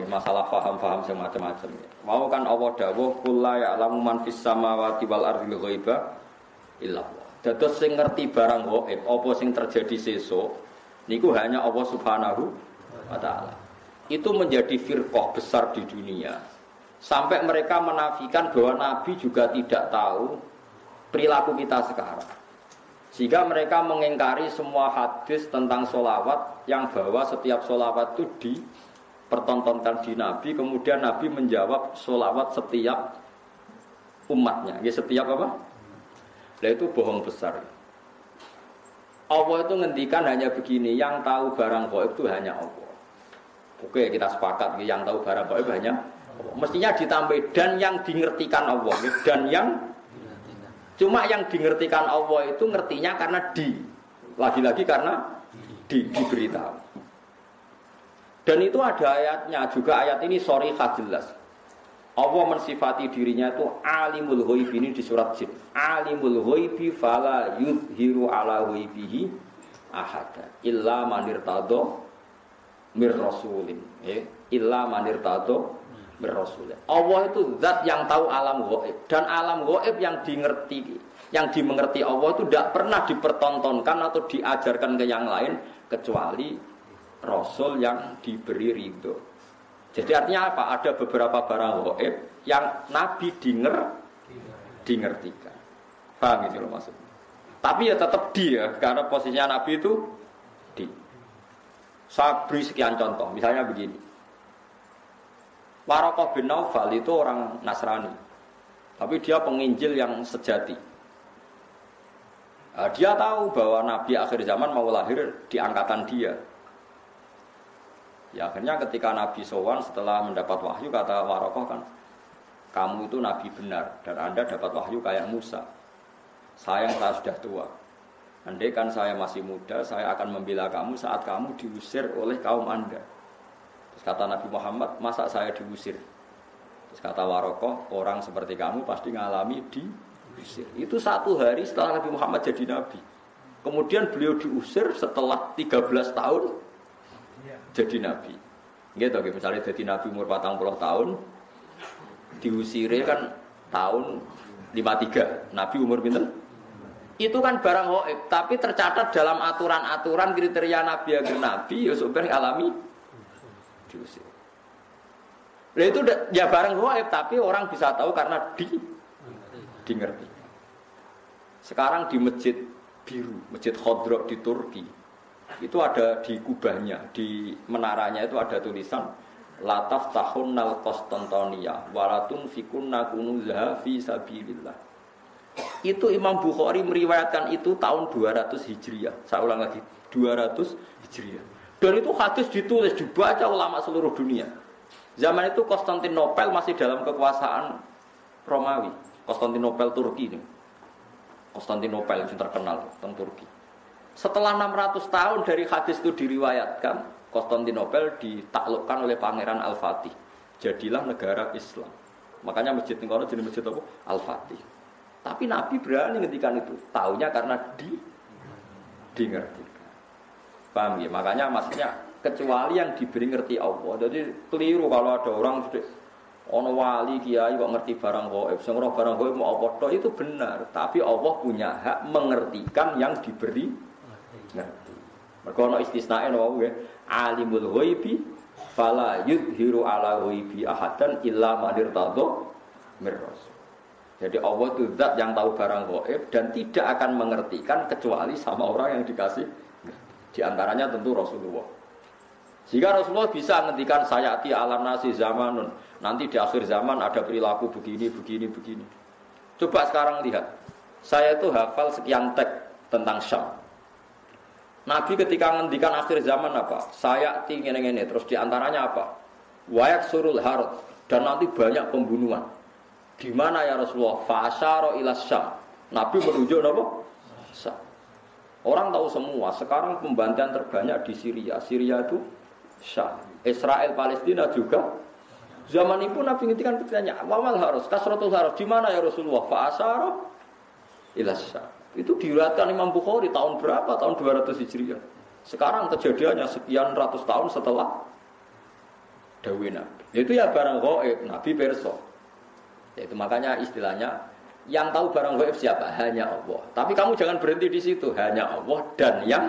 masalah faham-faham semacam-macam. Mau kan Allah dawuh qul la ya'lamu man fis samawati wal ardi ghaiba illa Allah. Dados sing ngerti barang gaib apa sing terjadi sesuk niku hanya Allah Subhanahu wa taala. Itu menjadi firqah besar di dunia. Sampai mereka menafikan bahwa Nabi juga tidak tahu perilaku kita sekarang. Sehingga mereka mengingkari semua hadis tentang sholawat yang bahwa setiap sholawat itu dipertontonkan di Nabi. Kemudian Nabi menjawab sholawat setiap umatnya. Ya, setiap apa? Nah, itu bohong besar. Allah itu ngendikan hanya begini, yang tahu barang gaib itu hanya Allah. Oke, kita sepakat yang tahu barang gaib hanya Allah. Mestinya ditambah dan yang dingertikan Allah. Dan yang cuma yang dingertikan Allah itu ngertinya karena lagi-lagi karena diberitahu. Dan itu ada ayatnya juga, ayat ini sharihah jelas. Allah mensifati dirinya itu alimul ghaib, ini di surat Jin. Alimul ghaibi fala yuzhiru ala ghaibihi ahada illa man irtada mir rasulin. Illa man irtada mir rasulin. Allah itu zat yang tahu alam ghaib, dan alam ghaib yang dimengerti Allah itu tidak pernah dipertontonkan atau diajarkan ke yang lain kecuali rasul yang diberi ridho. Jadi artinya apa? Ada beberapa barang gaib yang Nabi dingertikan. Paham gitu loh maksudnya. Tapi ya tetap karena posisinya Nabi itu di. Saya beri sekian contoh. Misalnya begini. Waraqah bin Naufal itu orang Nasrani. Tapi dia penginjil yang sejati. Dia tahu bahwa Nabi akhir zaman mau lahir di angkatan dia. Ya akhirnya ketika Nabi sowan setelah mendapat wahyu, kata Waraqah kan, kamu itu Nabi benar dan Anda dapat wahyu kayak Musa. Sayang saya sudah tua. Andai kan saya masih muda, saya akan membela kamu saat kamu diusir oleh kaum Anda. Terus kata Nabi Muhammad, masa saya diusir? Terus kata Waraqah, orang seperti kamu pasti ngalami diusir. Itu 1 hari setelah Nabi Muhammad jadi Nabi. Kemudian beliau diusir setelah 13 tahun jadi Nabi. Gitu, misalnya jadi Nabi umur 40 tahun, diusire kan tahun 53. Nabi umur pinten? Itu kan barang gaib, tapi tercatat dalam aturan-aturan kriteria Nabi agar Nabi ya supaya alami diusir. Nah itu ya barang gaib, tapi orang bisa tahu karena dingerti. Sekarang di Masjid Biru, Masjid Khodro di Turki, itu ada di kubahnya, di menaranya itu ada tulisan lataf tahunnal Konstantinia walatun fikunna kunuzaha fi sabilillah. Itu Imam Bukhari meriwayatkan itu tahun 200 Hijriah. Saya ulang lagi, 200 Hijriah. Dan itu hadis ditulis, dibaca ulama seluruh dunia. Zaman itu Konstantinopel masih dalam kekuasaan Romawi. Konstantinopel Turki ini. Konstantinopel yang terkenal tentang Turki. Setelah 600 tahun dari hadis itu diriwayatkan, Konstantinopel ditaklukkan oleh Pangeran Al-Fatih. Jadilah negara Islam. Makanya masjid ini jadi masjid apa? Al-Fatih. Tapi Nabi berani ngendikan itu. Taunya karena dingerti. Paham ya? Makanya maksudnya kecuali yang diberi ngerti Allah. Jadi keliru kalau ada orang ono wali kiai kok ngerti barang gaib. Sing ora barang gaib mau apa tok itu benar. Tapi Allah punya hak mengertikan yang diberi ngerti. Mergo ana istisnae wae ya. Alimul ghaibi fala yuzhiru ala ghaibi ahadan illa man irtadha mir rasul. Jadi Allah itu zat yang tahu barang gaib dan tidak akan mengertikan kecuali sama orang yang dikasih. Di antaranya tentu Rasulullah. Sehingga Rasulullah bisa ngendikan sayati alam nasi zamanun. Nanti di akhir zaman ada perilaku begini. Coba sekarang lihat. Saya itu hafal sekian teks tentang Syam. Nabi ketika ngendikan akhir zaman apa? Sayati ngene-ngene. Terus di antaranya apa? Wayak surul harut. Dan nanti banyak pembunuhan. Di mana ya Rasulullah? Fa'asyara ila Syam. Nabi menunjuk apa? Syam. Orang tahu semua. Sekarang pembantaian terbanyak di Syria. Syria itu Syam. Israel Palestina juga. Zaman itu Nabi ngendikan bertanya, "Wamal harus kasratul harus di mana ya Rasulullah?" Fa'asyara ila Syam. Itu diriwayatkan Imam Bukhari tahun berapa? Tahun 200 Hijriah. Sekarang kejadiannya sekian ratus tahun setelah dawuh Nabi. Itu ya barang gaib, Nabi pirsa. Itu makanya istilahnya yang tahu barang gaib siapa? Hanya Allah. Tapi kamu jangan berhenti di situ, hanya Allah dan yang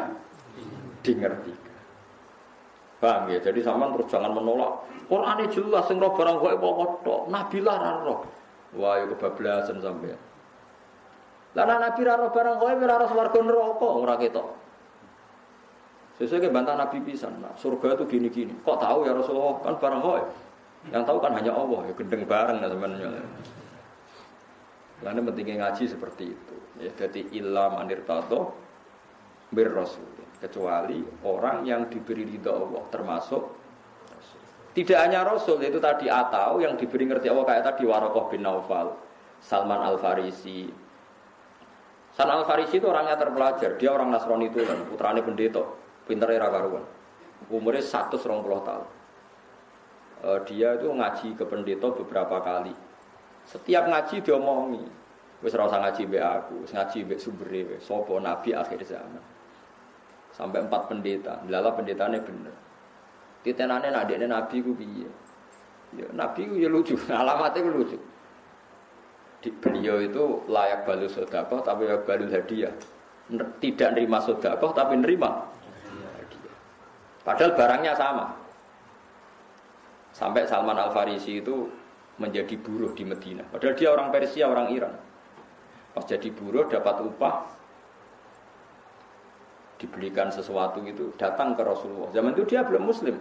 dimengerti. Paham ya? Jadi sampean terus jangan menolak. Qur'ane jelas sing roh barang gaib apa tok, Nabi lah ra roh. Wah, ya kebablasan sampean. Lah Nabi ra roh barang gaib ora roh swarga neraka ora ketok. Sesuai ke bantah Nabi pisan. Nah, surga itu gini-gini. Kok tahu ya Rasulullah? Kan barang gaib. Yang tahu kan hanya Allah, ya gendeng bareng sebenarnya. Lalu pentingnya ngaji seperti itu. Ya, jadi illa manirtado bir rasul. Kecuali orang yang diberi ridha Allah, termasuk rasul. Tidak hanya rasul, itu tadi atau yang diberi ngerti Allah kayak tadi Waraqah bin Naufal, Salman Al-Farisi. Salman Al-Farisi itu orangnya terpelajar. Dia orang Nasrani itu kan, putrane pendeta, pintere ra karuan. Umurnya 120 tahun. Dia itu ngaji ke pendeta beberapa kali. Setiap ngaji dia omongi, wis ora usah ngaji mbek aku, wis ngaji mbek sumbere wis sapa nabi akhir zaman. Sampai 4 pendeta, lala pendetane bener. Titenane nak dekne nabi ku piye? Ya nabi ku ya lucu, alamatnya ku lucu. Beliau itu layak balu sedekah tapi layak balu hadiah. Tidak nerima sedekah tapi nerima hadiah. Padahal barangnya sama. Sampai Salman Al-Farisi itu menjadi buruh di Madinah. Padahal dia orang Persia, orang Iran. Pas jadi buruh dapat upah, dibelikan sesuatu gitu, datang ke Rasulullah. Zaman itu dia belum Muslim.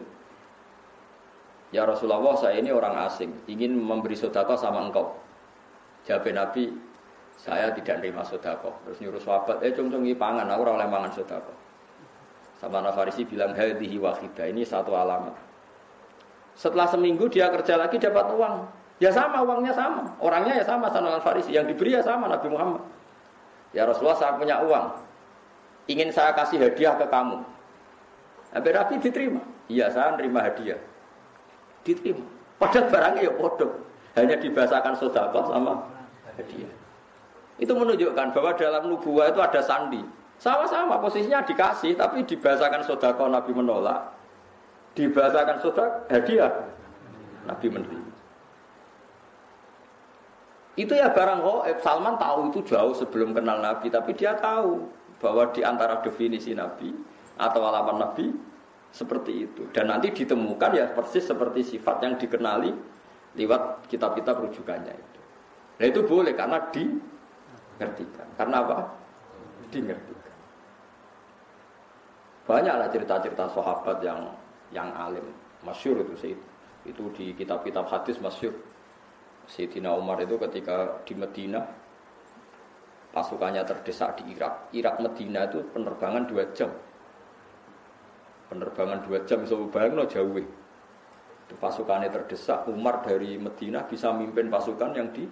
Ya Rasulullah, saya ini orang asing, ingin memberi sedekah sama engkau. Jawab Nabi, saya tidak nerima sedekah. Terus nyuruh sahabat, cung-cungi pangan, aku ora oleh mangan sedekah. Salman Al-Farisi bilang, hadhihi wahidah, ini satu alamat. Setelah seminggu dia kerja lagi dapat uang. Ya sama, uangnya sama. Orangnya ya sama, Salman Al-Farisi. Yang diberi ya sama, Nabi Muhammad. Ya Rasulullah, saya punya uang. Ingin saya kasih hadiah ke kamu. Nabi diterima. Iya, saya nerima hadiah. Diterima. Padahal barangnya ya bodoh. Hanya dibahasakan sedekah sama hadiah. Itu menunjukkan bahwa dalam nubuwah itu ada sandi. Sama-sama posisinya dikasih, tapi dibahasakan sedekah Nabi menolak. Dibahasakan sedekah hadiah Nabi menerima. Itu ya barang gaib. Salman tahu itu jauh sebelum kenal Nabi, tapi dia tahu bahwa di antara definisi Nabi atau alamat Nabi seperti itu. Dan nanti ditemukan ya persis seperti sifat yang dikenali lewat kitab-kitab rujukannya itu. Nah itu boleh karena dimengertikan. Karena apa? Dimengertikan. Banyaklah cerita-cerita sahabat yang alim, masyhur itu di kitab-kitab hadis masyhur. Sayyidina Umar itu ketika di Madinah pasukannya terdesak di Irak. Irak Madinah itu penerbangan 2 jam. Penerbangan 2 jam so bayangno jauh. Itu pasukannya terdesak, Umar dari Madinah bisa mimpin pasukan yang di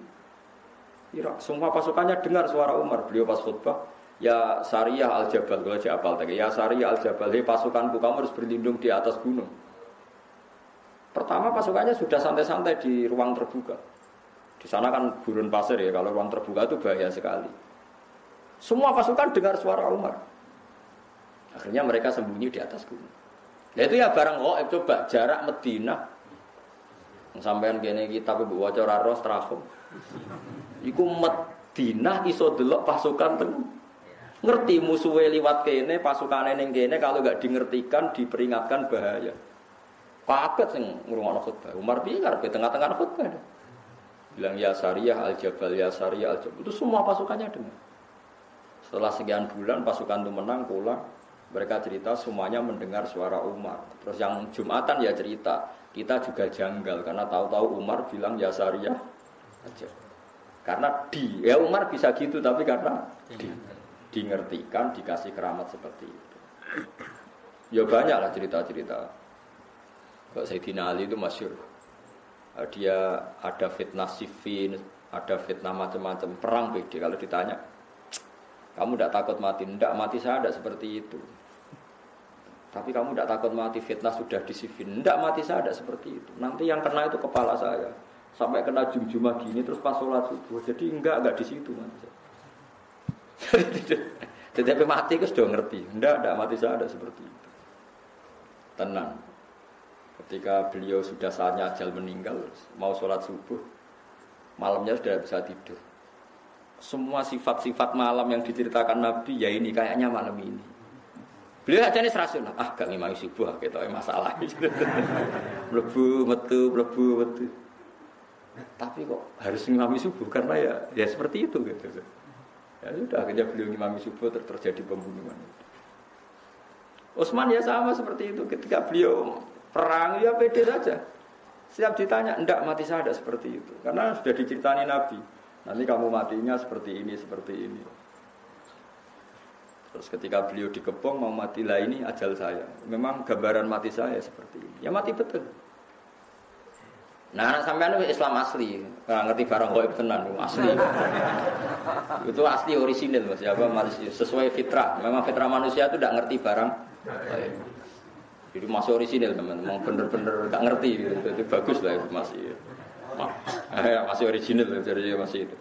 Irak. Semua pasukannya dengar suara Umar. Beliau pas khutbah, ya Sariyah Al-Jabal, kalau apal tadi. Ya Sariyah Al-Jabal, hei pasukanku kamu harus berlindung di atas gunung. Pertama pasukannya sudah santai-santai di ruang terbuka. Di sana kan gurun pasir ya, kalau ruang terbuka itu bahaya sekali. Semua pasukan dengar suara Umar. Akhirnya mereka sembunyi di atas gunung. Nah itu ya barang gaib. Coba jarak Madinah. Sampean kene kitab ibu waca ora ros trafo. Iku Madinah iso delok pasukan teng. Ngerti musuhe liwat kene, pasukane ning kene kalau enggak dingertikan, diperingatkan bahaya. Kaget sing ngrungokno khutbah. Umar piye karepe tengah-tengah khutbah. Bilang ya Sariyah Al-Jabal, ya Sariyah Al-Jabal. Itu semua pasukannya dengar. Setelah sekian bulan pasukan itu menang pulang. Mereka cerita semuanya mendengar suara Umar. Terus yang Jumatan ya cerita, kita juga janggal karena tahu-tahu Umar bilang ya Sariyah Al-Jabal. Karena ya Umar bisa gitu tapi karena dingertikan, dikasih keramat seperti itu. Ya banyaklah cerita-cerita. Kalau Sayyidina Ali itu masyhur. Dia ada fitnah Siffin, ada fitnah macam-macam, perang beda. Kalau ditanya, kamu tidak takut mati? Tidak, mati saya tidak seperti itu. Tapi kamu tidak takut mati, fitnah sudah di Siffin? Tidak, mati saya tidak seperti itu. Nanti yang kena itu kepala saya, sampai kena jum-jumah gini, terus pas sholat subuh. Jadi enggak di situ mati saya. Tetapi mati itu sudah ngerti. Tidak, mati saya tidak seperti itu. Tenang. Ketika beliau sudah saatnya ajal meninggal, mau sholat subuh, malamnya sudah bisa tidur. Semua sifat-sifat malam yang diceritakan Nabi, ya ini kayaknya malam ini. Beliau aja nih serasul, gak ngimami subuh, gitu masalah. Mlebu metu. Tapi kok harus ngimami subuh karena ya seperti itu gitu. Ya sudah akhirnya beliau ngimami subuh terjadi pembunuhan. Utsman ya sama seperti itu ketika beliau perang ya pede saja. Setiap ditanya, enggak mati saya ada seperti itu. Karena sudah diceritani Nabi. Nanti kamu matinya seperti ini. Terus ketika beliau dikepung mau mati lah ini ajal saya. Memang gambaran mati saya seperti ini. Ya mati betul. Nah, sampean itu Islam asli, nggak ngerti barang gaib tenan, asli. Itu asli orisinil Mas, ya apa sesuai fitrah. Memang fitrah manusia itu tidak ngerti barang gaib. Jadi masih orisinil teman, memang bener-bener nggak ngerti. Itu bagus lah itu masih orisinil jadi masih itu.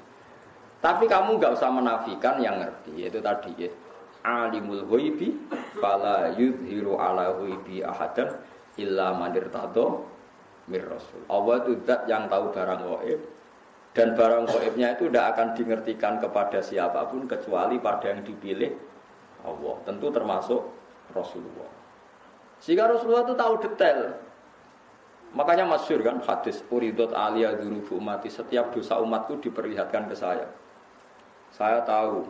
Tapi kamu nggak usah menafikan yang ngerti, itu tadi ya. Alimul ghaibi fala yudhiru ala ghaibi ahadan illa man irtadha mir rasul. Allah itu zat yang tahu barang gaib dan barang gaibnya itu tidak akan dimengertikan kepada siapapun kecuali pada yang dipilih Allah. Tentu termasuk Rasulullah. Sehingga Rasulullah itu tahu detail. Makanya masyhur kan hadis uridot aliyah dzunubu ummati, setiap dosa umatku diperlihatkan ke saya. Saya tahu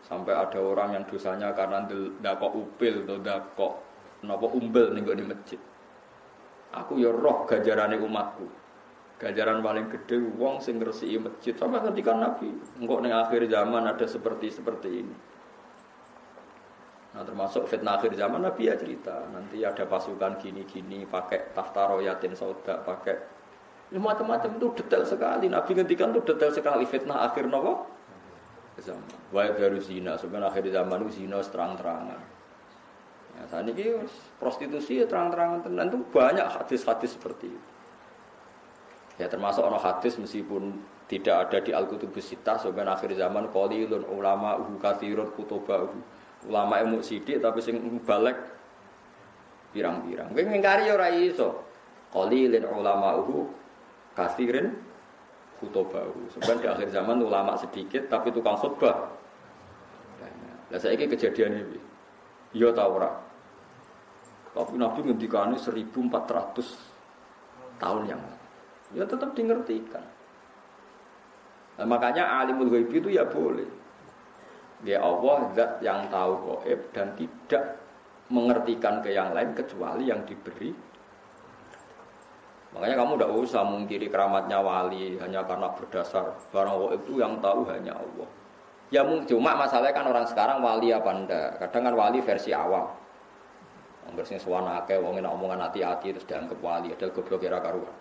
sampai ada orang yang dosanya karena ndakok upil atau ndakok napa umbel ning di masjid. Aku ya roh ganjarane umatku. Ganjaran paling gede wong sing ngresiki masjid. Sampai ketika Nabi, engko ning akhir zaman ada seperti ini. Nah, termasuk fitnah akhir zaman Nabi ya cerita, nanti ada pasukan gini-gini pakai tahta royatin sauda, pakai macam-macam itu detail sekali. Nabi ngendikan itu detail sekali fitnah akhir napa? Zaman. Wa baru zina, sebenarnya akhir zaman itu zina terang-terangan. Ya, saat ini prostitusi ya terang-terangan tenan itu banyak hadis-hadis seperti itu. Ya termasuk orang hadis meskipun tidak ada di Al-Kutubus Sittah sebenarnya akhir zaman qalilun ulama katsirun kutubahu. Ulama ilmu sidik tapi sing balik pirang-pirang. Kowe ngingkari ora iso. Qalilun ulama katsirin kutubahu. Sebenarnya di akhir zaman ulama sedikit tapi tukang khutbah. Lah saiki kejadian iki. Ya ta ora. Tapi Nabi ngendikane 1400 tahun yang lalu. Ya tetap dimengertikan. Nah, makanya alimul ghaib itu ya boleh. Ya Allah zat yang tahu gaib dan tidak mengertikan ke yang lain kecuali yang diberi. Makanya kamu tidak usah mengkiri keramatnya wali hanya karena berdasar barang gaib itu yang tahu hanya Allah. Ya cuma masalahnya kan orang sekarang wali apa enggak. Kadang kan wali versi awam. Wong sing suwana akeh wong enak omongan hati-hati terus dianggap wali, padahal goblok kira karuan.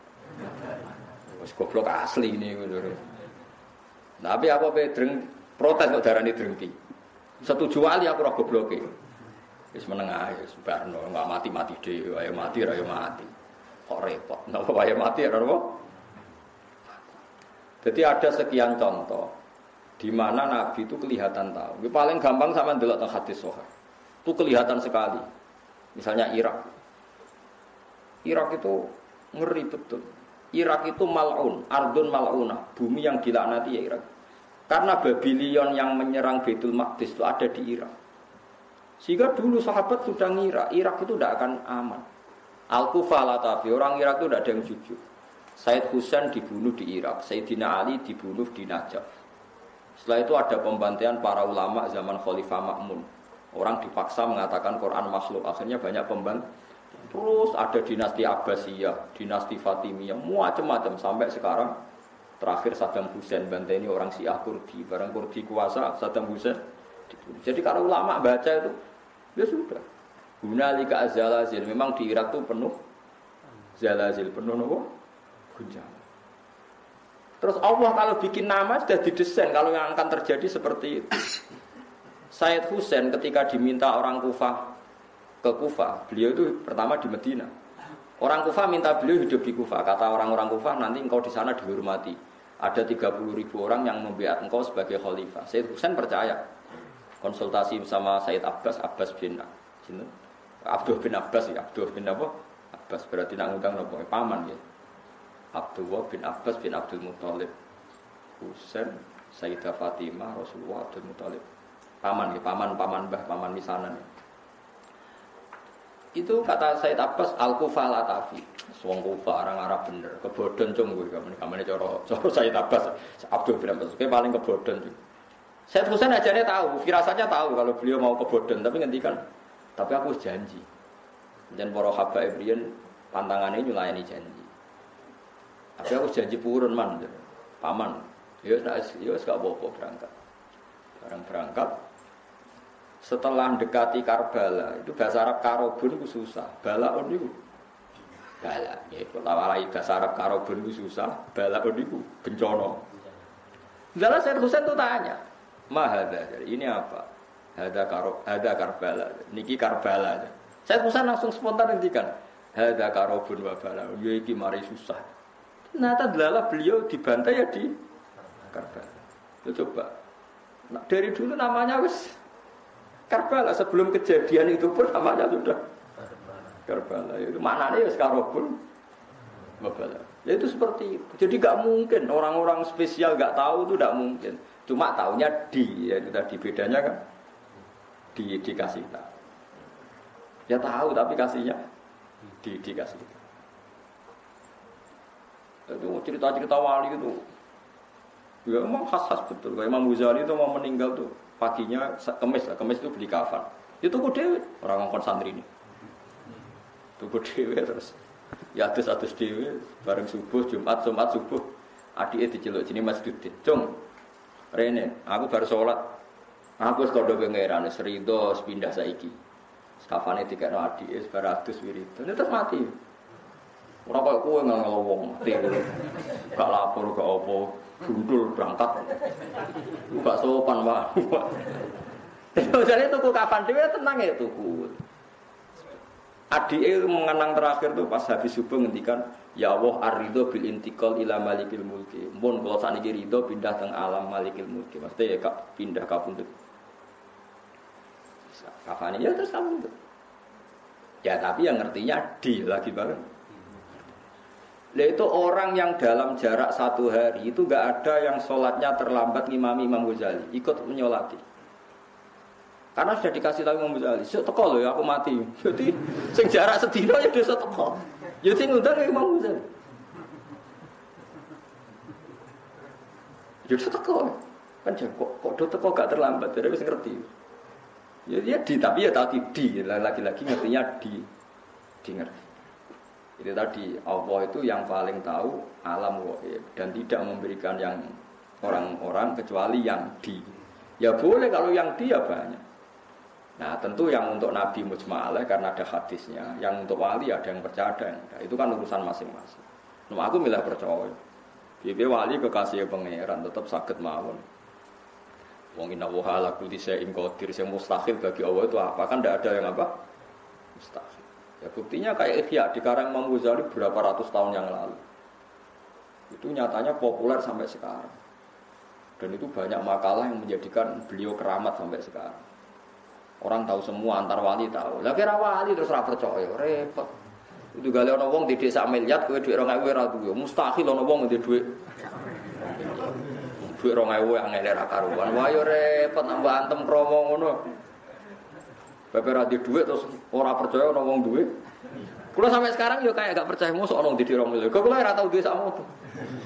Wis goblok asli ini ngono. Tapi aku pedreng protes kok darani drengki. Setuju wali aku ora gobloke. Wis meneng ae, wis barno, enggak mati-mati dhewe, ayo mati ra yo mati. Kok repot. Napa wae mati ora apa? Jadi ada sekian contoh di mana Nabi itu kelihatan tahu. Yang paling gampang sama ndelok teng hadis sahih. Itu kelihatan sekali. Misalnya Irak. Irak itu ngeri betul. Irak itu mal'un, ardun mal'unah, bumi yang dilaknati ya Irak. Karena Babylon yang menyerang Baitul Maqdis itu ada di Irak. Sehingga dulu sahabat sudah ngira Irak itu tidak akan aman. Al-Kufah Latafi, orang Irak itu tidak ada yang jujur. Said Husain dibunuh di Irak, Sayyidina Ali dibunuh di Najaf. Setelah itu ada pembantaian para ulama zaman Khalifah Ma'mun. Orang dipaksa mengatakan Quran makhluk, akhirnya banyak pembantaian. Terus ada dinasti Abbasiyah, dinasti Fatimiyah, macam-macam sampai sekarang. Terakhir Saddam Hussein banteni orang Syiah Kurdi, barang Kurdi kuasa Saddam Hussein dibunuh. Jadi kalau ulama baca itu, ya sudah. Hunalika zalazil, memang di Irak itu penuh zalazil, penuh apa? Guncangan. Terus Allah kalau bikin nama sudah didesain kalau yang akan terjadi seperti itu. Said Husain ketika diminta orang Kufah ke Kufah, beliau itu pertama di Medina. Orang Kufah minta beliau hidup di Kufah. Kata orang-orang Kufah, nanti engkau di sana dihormati. Ada 30.000 orang yang membiat engkau sebagai khalifah. Said Husain percaya. Konsultasi sama Said Abbas bin Abdul bin Abbas ya, Abdul bin apa? Abbas berarti nak ngundang nopo paman ya. Abdullah bin Abbas bin Abdul Muthalib. Husain, Sayyidah Fatimah, Rasulullah Abdul Muthalib. Paman ya, paman mbah, paman misanan. Ya. Itu kata Sayyid Abbas al-Kufa latafi. Wong Kufa orang Arab bener, kebodhon cung kowe kamane cara Sayyid Abbas Abdul bin Abbas kowe paling kebodhon. Sayyid Husain ajane tahu, firasatnya tahu kalau beliau mau kebodhon, tapi ngendikan, tapi aku janji. Dan para habaib riyen pantangane nyulayani janji. Tapi aku janji purun man, paman. Ya wis gak apa-apa berangkat. Barang berangkat setelah mendekati Karbala, itu bahasa Arab karobun itu susah. Balaun itu bala. Ya kalau bahasa Arab karobun itu susah, balaun itu bencana. Lalu Sayyid Husain itu tanya, "Mahadha, ini apa?" Hada Karbala. Niki Karbala. Sayyid Husain langsung spontan ngendikan, "Hada karobun wa balaun." Ya iki mari susah. Ternyata delalah beliau dibantai ya di Karbala. Yo coba. Nah, dari dulu namanya wis Karbala, sebelum kejadian itu pun namanya sudah Karbala. Itu maknanya wis karobun wa balaun. Ya itu seperti itu. Jadi enggak mungkin orang-orang spesial enggak tahu itu enggak mungkin. Cuma taunya ya itu tadi bedanya kan dikasih tahu. Ya tahu tapi kasihnya dikasih tahu. Itu cerita-cerita wali itu ya memang khas-khas betul. Kayak Imam Ghazali itu mau meninggal tuh paginya kemis itu beli kafan. Itu kok dewe orang ngongkon santri ini. Tuku dewe terus ya atus dewe bareng subuh Jumat subuh adike diceluk jenenge Mas Dudin. Cung. Rene, aku baru sholat. Aku wis kandha pangeran wis rido pindah saiki. Kafane dikekno adike bar adus wiridan. Terus mati. Ora kok kowe ngelowong mati. Gak lapor gak apa. Gundul berangkat. Gak sopan, Pak. Jadi tuku kapan dhewe tenang ya tuku. Adike mengenang terakhir tuh pas habis subuh ngendikan, "Ya Allah ar-ridho bil intiqal ila malikil mulki." Mun kula sakniki ridho pindah teng alam malikil mulki. Maksudnya ya kak pindah kapundhut. Kafane ya terus kapundhut. Ya tapi yang ngertinya di lagi bareng. Lah itu orang yang dalam jarak 1 hari itu enggak ada yang sholatnya terlambat ngimami Imam Ghazali, ikut menyolati. Karena sudah dikasih tahu Imam Ghazali, "Sik teko lho ya aku mati." Jadi sing jarak sedina ya desa teko. Ya sing ngundang Imam Ghazali. Ya teko. Kan kok do teko gak terlambat, jadi wis ngerti. Ya tapi ya tadi lagi-lagi ngertinya di ngerti. Itu tadi Allah itu yang paling tahu alam ghaib dan tidak memberikan yang orang-orang kecuali yang di. Ya boleh kalau yang di ya banyak. Nah tentu yang untuk Nabi mujma'alah karena ada hadisnya. Yang untuk wali ada yang percaya ada yang enggak. Itu kan urusan masing-masing. Nah, aku milih percaya. Bibi wali kekasih pangeran tetap sakit mawon. Wong inna wa ala kulli syai'in qadir. Yang mustahil bagi Allah itu apa? Kan tidak ada yang apa? Mustahil. Ya buktinya kayak Ihya di karang Imam Ghazali berapa ratus tahun yang lalu. Itu nyatanya populer sampai sekarang. Dan itu banyak makalah yang menjadikan beliau keramat sampai sekarang. Orang tahu semua, antar wali tahu. Lah kira wali terus ora percaya, repot. Itu gale ana wong di desa miliar kowe dhuwit 2000 ora duwe. Mustahil ana wong ndek dhuwit. Dhuwit 2000 angel ora karuan. Wah yo repot nambah antem kromo ngono. Bapak radhi duit terus orang percaya orang wong duit. Kalau sampai sekarang yo kayak gak percaya musuh orang di dirong miliar. Kalau ora tau duit sama tuh.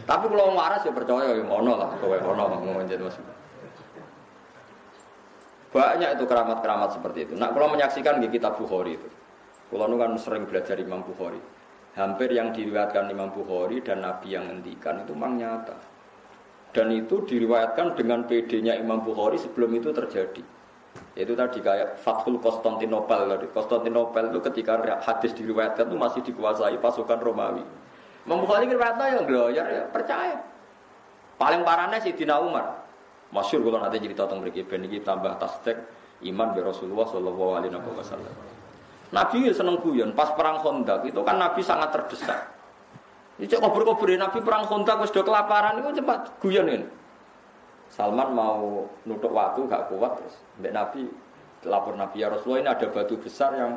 Tapi kalau waras ya percaya yo ono lah, kowe ono ngonjen Mas. Banyak itu keramat-keramat seperti itu. Nah, kalau menyaksikan di kitab Bukhari itu. Kalau nu kan sering belajar Imam Bukhari. Hampir yang diriwayatkan Imam Bukhari dan Nabi yang ngendikan itu memang nyata. Dan itu diriwayatkan dengan PD-nya Imam Bukhari sebelum itu terjadi. Itu tadi kayak Fathul Konstantinopel. Konstantinopel itu ketika hadis diriwayatkan itu masih dikuasai pasukan Romawi. Imam Bukhari riwayatnya yang gloyer ya percaya. Paling parahnya Sayyidina Umar. Masyhur kalau nanti cerita tentang mriki ben iki tambah tasdik iman be Rasulullah sallallahu alaihi wasallam. Nabi seneng guyon pas perang Khandaq itu kan Nabi sangat terdesak. Iki cek kober-kober Nabi perang Khandaq wis do kelaparan iku cepat guyon ini. Salman mau nutuk waktu gak kuat terus mbek Nabi lapor Nabi ya Rasulullah ini ada batu besar yang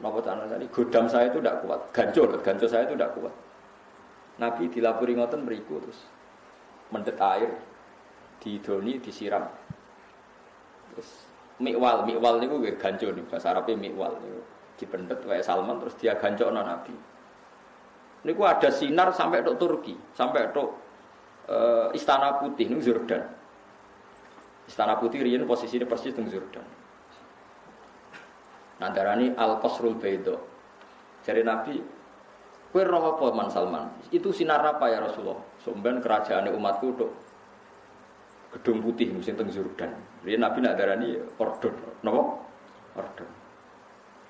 Napa cara tadi godam saya itu tidak kuat, gancur saya itu tidak kuat. Nabi dilapori ngoten mriku terus mendet air didoni disiram. Terus mikwal niku nggih gancur niku bahasa Arabe mikwal niku dipendet wae Salman terus dia gancokno Nabi. Niku ada sinar sampai tok Turki, sampai tok Istana Putih niku Jordan. Istana Putih riyen posisine persis teng Jordan. Nadarani Al-Qasrul Baido. Jadi Nabi, kowe roh apa Man Salman? Itu sinar apa ya Rasulullah? Sampeyan kerajaan umatku tok Gedung Putih sing teng Jordan. Riyen Nabi nak darani ordon, napa? Ordon.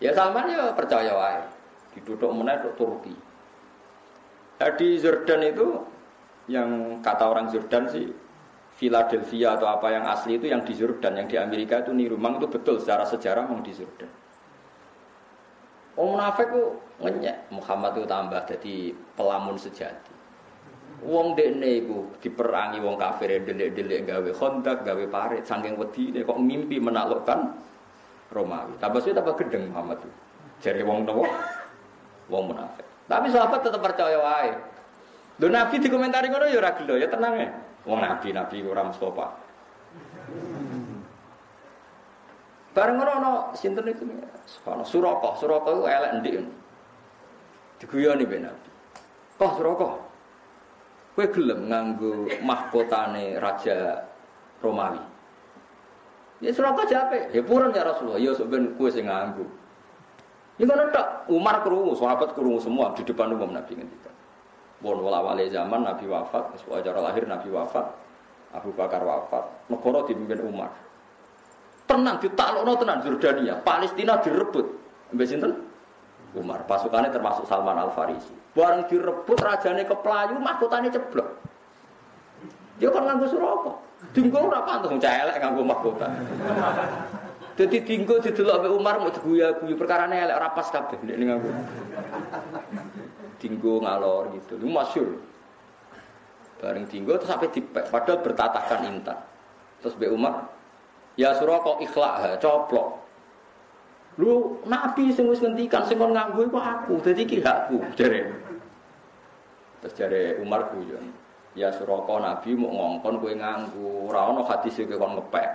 Ya Salman ya percaya wae. Dituthuk meneh tok Turki. Di Jordan itu yang kata orang Jordan sih Philadelphia atau apa yang asli itu yang di Jordan, yang di Amerika itu niru. Memang itu betul secara sejarah memang di Jordan. Wong munafik ku ngenyek Muhammad itu tambah jadi pelamun sejati. Wong dekne iku diperangi wong kafir delik-delik gawe Khandaq, gawe parit saking wedine kok mimpi menaklukkan Romawi. Tambah suwe tambah gedeng Muhammad itu. Jare wong nopo? Wong munafik. Tapi sahabat tetap percaya wae. Lho Nabi dikomentari ngono ya ora gelo, ya tenang ya. Wong nabi ora Mustafa. Bareng ngono sinten itu ana Suraka itu elek ndik. Diguyoni ben Nabi. Kok Suraka? Kowe gelem nganggo mahkotane raja Romawi. Ya Suraka jape, ya purun ya Rasulullah, ya sok ben kowe sing nganggo. Ya ngono tok, Umar krungu, sahabat krungu semua di depan umum Nabi ngendikan. Bon wala-wale zaman Nabi wafat, sesuai lahir Nabi wafat, Abu Bakar wafat, negara dipimpin Umar. Tenang ditaklukno tenan Jordania, Palestina direbut. Mbek sinten? Umar. Pasukannya termasuk Salman Al-Farisi. Bareng direbut rajane keplayu, mahkotane ceblok. Dia kan nganggo Suraka. Dinggo ora pantes celek nganggo mahkota. Dadi dinggo didelok mbek Umar mau diguyu-guyu perkarane elek ora pas kabeh nek nganggo. Dinggo ngalor gitu. Lu masyhur. Bareng dinggo terus sampai dipek padahal bertatakan intan. Terus mbek Umar ya Suraka ikhlak coplok. Lu Nabi sing wis ngendikan sing kon nganggo iku aku, dadi iki hakku jare. Terus jare Umar guyon. Ya Suraka Nabi mau ngongkon kowe nganggo, ora ana hadis kowe kon ngepek.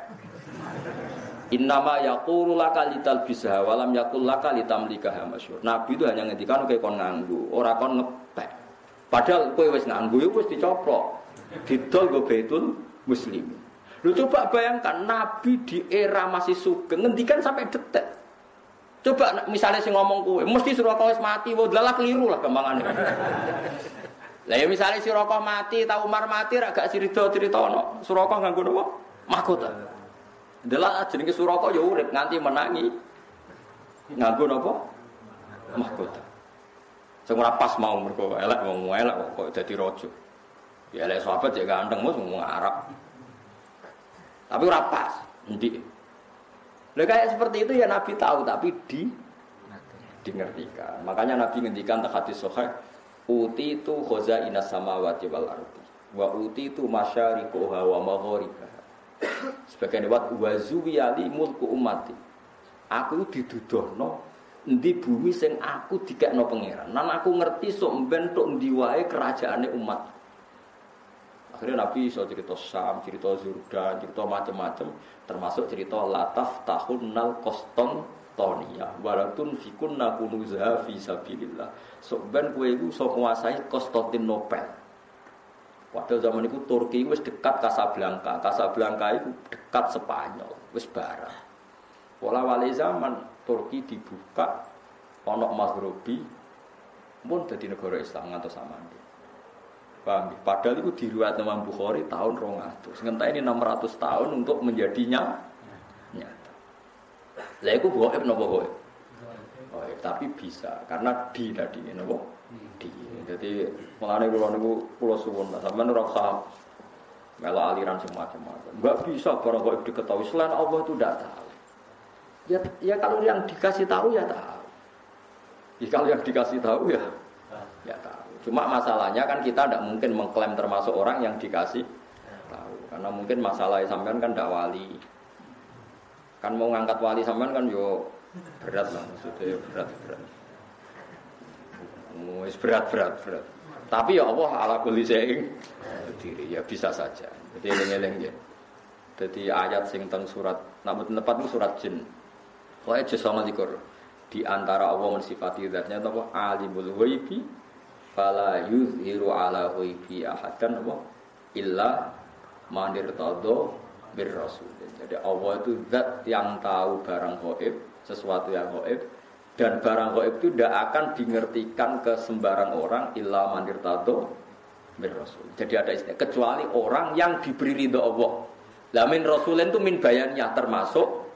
Innama yaqulu laka lital bisaha wa lam yaqul laka litamlikaha masyhur. Nabi itu hanya ngendikan kowe kon nganggo, ora kon ngepek. Padahal kowe wis nganggo iku wis dicoplok. Didol go Baitul Muslim. Lu coba bayangkan Nabi di era masih sugeng ngendikan sampai detik. Coba misalnya sing ngomong kowe, mesti Suraka wis mati, wae dalah keliru lah kembangane. Lah ya misalnya Suraka mati, ta Umar mati ra gak cerita-ceritono. Suraka nganggo napa? Mahkota. Dalah jenenge Suraka ya urip nganti menangi. Nganggo napa? Mahkota. Sing ora pas mau mergo elek wong elek kok dadi raja. Ya elek sahabat ya ganteng mos ngomong Arab. Tapi ora pas, ndik. Lah kayak seperti itu ya Nabi tahu tapi dingertikan. Makanya Nabi ngendikan tak hadis sahih, uti itu khazainas samawati wal ardi. Wa uti itu masyariquha wa magharibaha. Sebagian riwayat wa zuwiyali mulku ummati. Aku didudohno endi bumi sing aku dikekno pangeran. Nan aku ngerti sok mbentuk endi wae kerajaane umat. Akhirnya Nabi iso cerita Syam, cerita Jordan, cerita macam-macam, termasuk cerita Lataf Tahunnal Konstantinia. Walatun fikunna kunuzaha fi sabilillah. Sok ben kowe iku iso nguasai Konstantinopel. Padahal zaman itu Turki wis dekat Casablanca. Casablanca itu dekat Spanyol, wis barang. Wala-wali zaman Turki dibuka ana Maghribi pun dadi negara Islam ngantos samangke. Padahal itu diriwayat Imam Bukhari tahun 200. Ngenteni 600 tahun untuk menjadinya nyata. Lah iku gaib napa gaib? Gaib, tapi bisa karena di tadi napa? Di. Jadi mulane kula niku kula suwun sampeyan ora usah melok aliran semacam-macam. Enggak bisa barang gaib diketahui selain Allah itu tidak tahu. Ya kalau yang dikasih tahu ya tahu. Ya kalau yang dikasih tahu ya tahu. Cuma masalahnya kan kita tidak mungkin mengklaim termasuk orang yang dikasih tahu. Karena mungkin masalah sampean kan tidak wali. Kan mau ngangkat wali sampean kan yo Berat lah maksudnya berat. Berat. Tapi ya Allah ala kulli syai'in diri ya bisa saja. Jadi eling-eling ya. Jadi ayat sing teng surat nak tepat itu surat jin. Wae jasa likur di antara Allah mensifati zatnya apa alimul ghaibi fala yuzhiru ala ghaibi ahadan apa illa man irtadha bir rasul. Jadi Allah itu zat yang tahu barang gaib, sesuatu yang gaib. Dan barang gaib itu tidak akan dimengertikan ke sembarang orang illa man irtadha bir rasul. Jadi ada istilah kecuali orang yang diberi ridha Allah. Lah min rasulin itu min bayannya termasuk.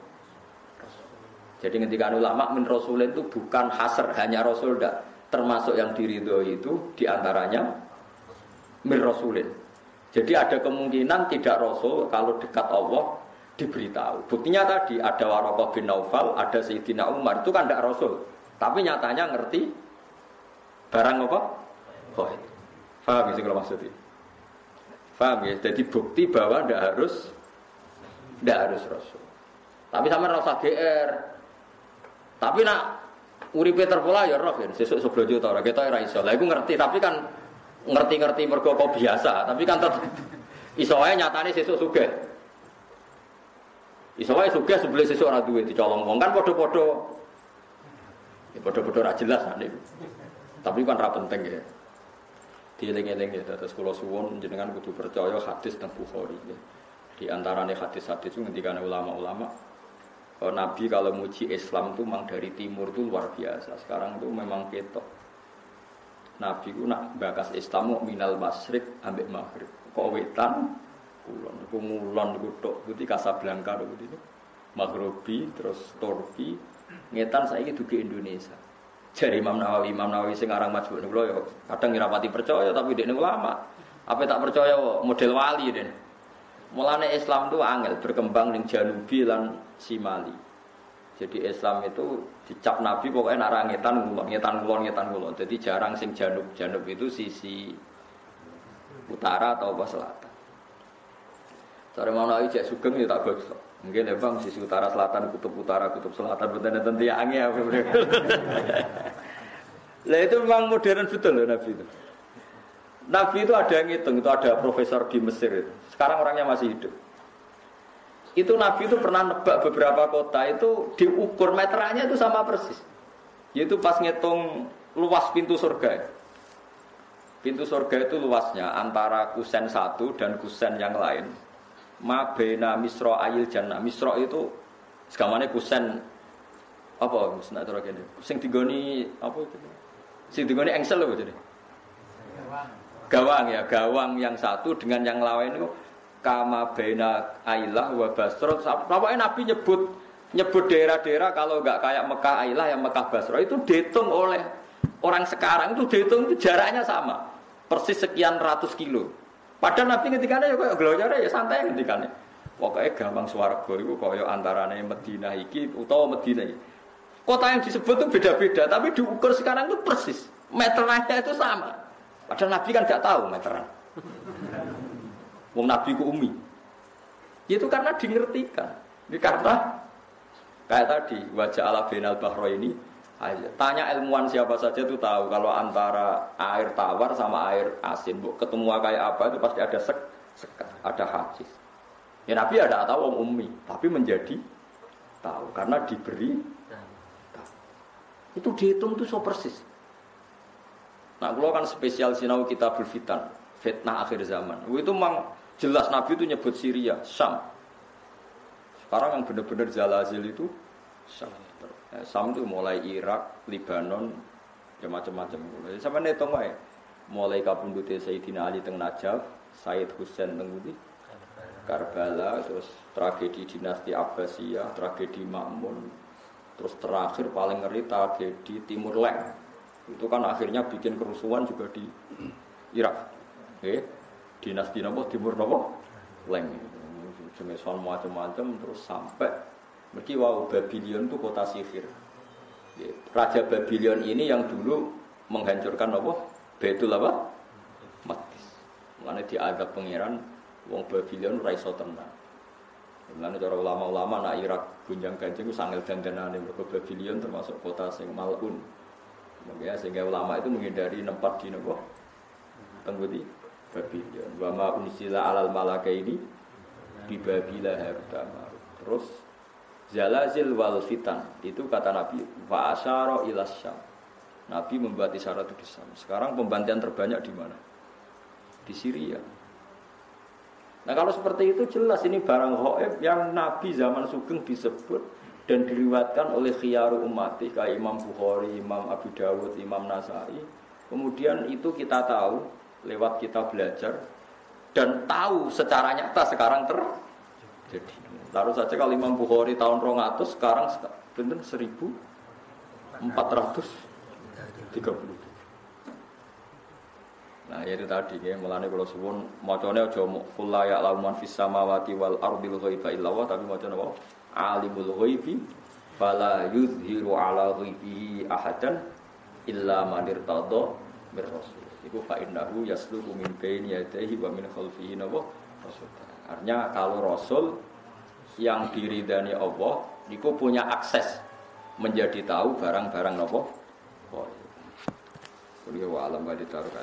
Jadi ketika ulama min rasulin itu bukan hasr hanya rasul dah. Termasuk yang diridhoi itu diantaranya min rasulin. Jadi ada kemungkinan tidak rasul kalau dekat Allah diberitahu. Buktinya tadi ada Waraqah bin Naufal, ada Sayyidina Umar, itu kan tidak rasul. Tapi nyatanya ngerti barang apa? Gaib. Paham ya kalau maksudnya? Paham ya? Jadi bukti bahwa tidak harus rasul. Tapi sama rasa GR. Tapi nak uripe terpola ya roh kan sesuk seblojo ta ora ketok ora iso. Lah iku ngerti tapi kan ngerti-ngerti mergo apa biasa, tapi kan tetep iso wae nyatane sesuk sugih. Iso wae sugih sebelum sesuk ora duwe dicolong wong kan padha-padha. Ya padha-padha ora jelas nek. Tapi kan ra penting ya. Dieling-eling ya terus kula suwun jenengan kudu percaya hadis teng Bukhari ya. Di antarane hadis-hadis itu ngendikane ulama-ulama Nabi kalau muji Islam itu memang dari timur itu luar biasa. Sekarang itu memang ketok. Nabi itu nak bakas Islam minal masyriq ambek maghrib. Kok wetan kulon iku tok putih Casablanca putih itu. Maghribi terus Turki, ngetan saiki dugi Indonesia. Jare Imam Nawawi sing aran Majmu' niku lho ya kadang ora pati percaya tapi dekne ulama. Apa tak percaya model wali den. Mulane Islam itu angel berkembang ning Janubi lan Simali. Jadi Islam itu dicap Nabi pokoknya nak ngetan kulon. Jadi jarang sing janub itu sisi utara atau apa selatan. Cara mau naik cek sugeng ya tak gosok. Mungkin ya bang sisi utara selatan kutub utara kutub selatan betul-betul tiangnya. Lah itu memang modern betul loh Nabi itu. Nabi itu ada yang ngitung, itu ada profesor di Mesir itu. Sekarang orangnya masih hidup. Itu Nabi itu pernah nebak beberapa kota itu diukur meterannya itu sama persis. Yaitu pas ngitung luas pintu surga. Pintu surga itu luasnya antara kusen satu dan kusen yang lain. Ma baina misra ayil jannah. Misra itu segamane kusen apa musnah terus kene. Sing digoni apa itu? Sing digoni engsel lho jadi. Gawang yang satu dengan yang lain itu kama baina Ailah wa Basra. Pokoknya Nabi nyebut daerah-daerah kalau enggak kayak Mekah Ailah yang Mekah Basra itu dihitung oleh orang sekarang itu dihitung itu jaraknya sama. Persis sekian ratus kilo. Padahal Nabi ketikane ya koyo glojare ya santai ketikane. Pokoke gampang swarga iku koyo antarane Madinah iki utawa Madinah iki. Kota yang disebut itu beda-beda tapi diukur sekarang itu persis. Meterannya itu sama. Padahal Nabi kan tidak tahu meteran. Wong Nabi ku umi. Itu karena dingertikan. Ini karena kayak tadi wajah ala binal bahro ini. Tanya ilmuwan siapa saja itu tahu kalau antara air tawar sama air asin, ketemu kayak apa itu pasti ada sekat, ada hadis. Ya Nabi ada tahu wong umi, tapi menjadi tahu karena diberi tahu. Itu dihitung itu so persis. Nah, kalau kan spesial sinau kitabul fitan, fitnah akhir zaman. Itu memang jelas Nabi itu nyebut Syria, Syam. Sekarang yang benar-benar zalazil itu Syam. Syam itu mulai Irak, Lebanon, ya macam-macam. Sampai netung wae. Mulai kapundute Sayyidina Ali teng Najaf, Sayyid Husain teng Karbala, terus tragedi dinasti Abbasiyah, tragedi Ma'mun, terus terakhir paling ngeri tragedi Timur Leng. Itu kan akhirnya bikin kerusuhan juga di Irak. Dinasti napa Timur napa Leng. Jenis macam-macam terus sampai mergi wau Babylon itu kota sihir. Raja Babylon ini yang dulu menghancurkan apa? Baitul apa? Maqdis. Mulane diadab pangeran wong Babylon ora iso tenang. Mulane cara ulama-ulama nak Irak gunjang-ganjing ku sangel dandanane mergo Babylon termasuk kota sing malun. Makanya sehingga ulama itu menghindari nempat di nopo tenggudi Babylon. Wa ma unsila alal malakaini di Babila harutama. Terus zalazil wal fitan itu kata Nabi fa asyara ila Syam. Nabi membuat isyarat itu di Syam. Sekarang pembantian terbanyak di mana? Di Syria. Nah kalau seperti itu jelas ini barang ghaib yang Nabi zaman Sugeng disebut dan diriwayatkan oleh khiyaru ummati kayak Imam Bukhari, Imam Abu Dawud, Imam Nasai. Kemudian itu kita tahu lewat kita belajar dan tahu secara nyata sekarang terjadi. Taruh saja kalau Imam Bukhari tahun 200 sekarang benar 1430. Nah itu tadi ya, mulane kalau suwun macane aja qul la ya'lamu man fis samawati wal ardil ghaiba illa Allah, tapi macane apa? Alimul ghaibi fala yuzhiru ala ghaibihi ahadan illa man irtada bir rasul. Iku fa innahu yasluku min baini yadayhi wa min khalfihi rasul. Artinya kalau rasul yang diridani Allah niku punya akses menjadi tahu barang-barang napa? Oh. Kuliah wa alam wa ditaruh